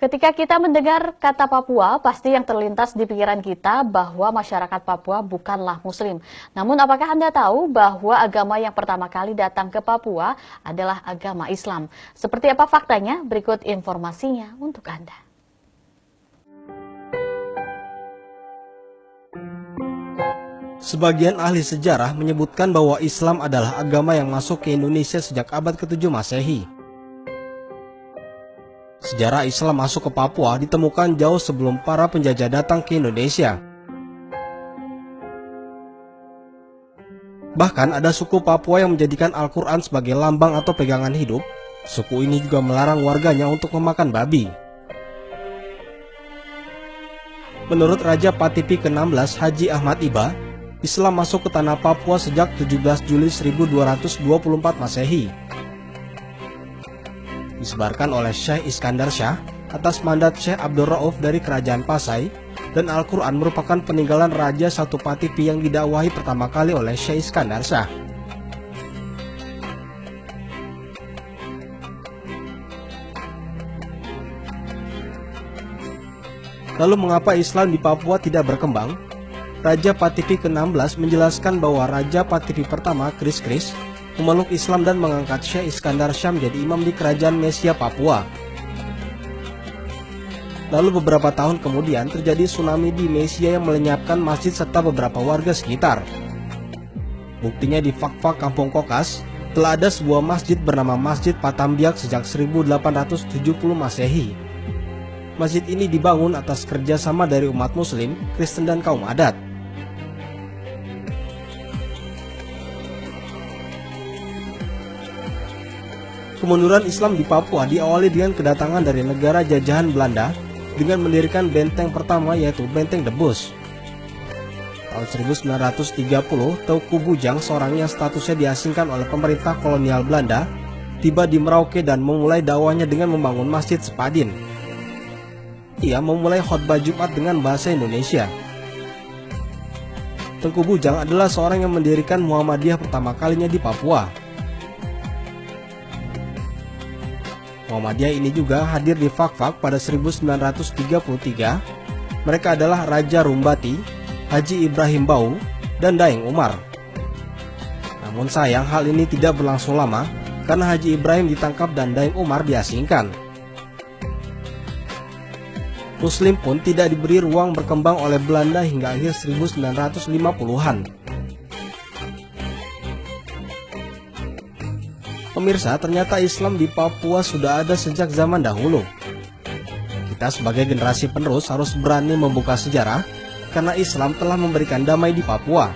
Ketika kita mendengar kata Papua, pasti yang terlintas di pikiran kita bahwa masyarakat Papua bukanlah Muslim. Namun apakah Anda tahu bahwa agama yang pertama kali datang ke Papua adalah agama Islam? Seperti apa faktanya? Berikut informasinya untuk Anda. Sebagian ahli sejarah menyebutkan bahwa Islam adalah agama yang masuk ke Indonesia sejak abad ke-7 Masehi. Sejarah Islam masuk ke Papua ditemukan jauh sebelum para penjajah datang ke Indonesia. Bahkan ada suku Papua yang menjadikan Al-Quran sebagai lambang atau pegangan hidup. Suku ini juga melarang warganya untuk memakan babi. Menurut Raja Patipi ke-16 Haji Ahmad Iba, Islam masuk ke tanah Papua sejak 17 Juli 1224 Masehi. Disebarkan oleh Syekh Iskandar Shah atas mandat Syekh Abdul Rauf dari Kerajaan Pasai, dan Al-Quran merupakan peninggalan Raja Satu Patipi yang didakwahi pertama kali oleh Syekh Iskandar Shah. Lalu mengapa Islam di Papua tidak berkembang? Raja Patipi ke-16 menjelaskan bahwa Raja Patipi pertama, Kris memeluk Islam dan mengangkat Syekh Iskandar Shah menjadi imam di kerajaan Mesia Papua. Lalu beberapa tahun kemudian terjadi tsunami di Mesia yang melenyapkan masjid serta beberapa warga sekitar. Buktinya di Fakfak Kampung Kokas telah ada sebuah masjid bernama Masjid Patambiak sejak 1870 Masehi. Masjid ini dibangun atas kerjasama dari umat Muslim, Kristen dan kaum adat. Kemunduran Islam di Papua diawali dengan kedatangan dari negara jajahan Belanda dengan mendirikan benteng pertama, yaitu Benteng Debus. Tahun 1930, Teuku Bujang, seorang yang statusnya diasingkan oleh pemerintah kolonial Belanda, tiba di Merauke dan memulai dakwahnya dengan membangun Masjid Sepadin. Ia memulai khotbah Jumat dengan bahasa Indonesia. Teuku Bujang adalah seorang yang mendirikan Muhammadiyah pertama kalinya di Papua. Muhammadiyah ini juga hadir di Fakfak pada 1933. Mereka adalah Raja Rumbati, Haji Ibrahim Bau, dan Daeng Umar. Namun sayang hal ini tidak berlangsung lama karena Haji Ibrahim ditangkap dan Daeng Umar diasingkan. Muslim pun tidak diberi ruang berkembang oleh Belanda hingga akhir 1950-an. Pemirsa, ternyata Islam di Papua sudah ada sejak zaman dahulu. Kita sebagai generasi penerus harus berani membuka sejarah karena Islam telah memberikan damai di Papua.